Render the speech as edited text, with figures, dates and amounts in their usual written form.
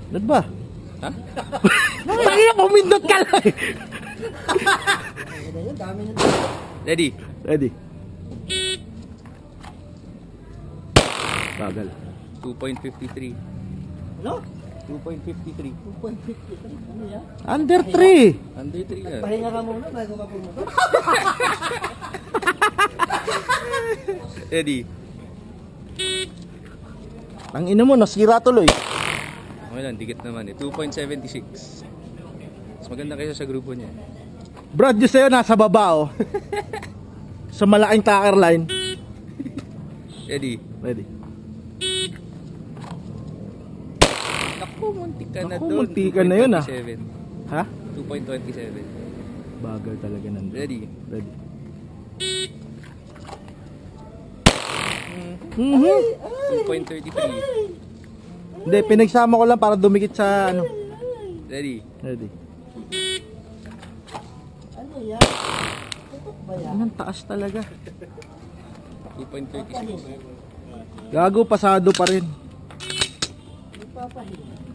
Dad ba? Ha? Tangina, pumindot ka lang eh. Ready? Ready. Bagal. 2.53. Ano? 2.53. 2.53. Ano yan? Under 3. Under 3 yan. Pahinga ka muna bago ka pumunta. Ready? Ang ina mo, nasira tuloy. Okay lang, dikit naman eh. 2.76. Mas maganda kayo sa grupo niya. Brad, yung sa'yo nasa baba oh. Sa malaking tacker line. Ready? Ready. Naku, muntik ka na Naku, doon. muntik ka na yun, ah. 2.27. Ha? 2.27. Bagal talaga nandun. Ready? Ready. Mhm. 2.33. Hindi, pinagsama ko lang para dumikit sa ano. Ready? Ready. Ano yan? Tutok ba yan? Ang taas talaga. 2.36. Gago, pasado pa rin. Ipapahinga.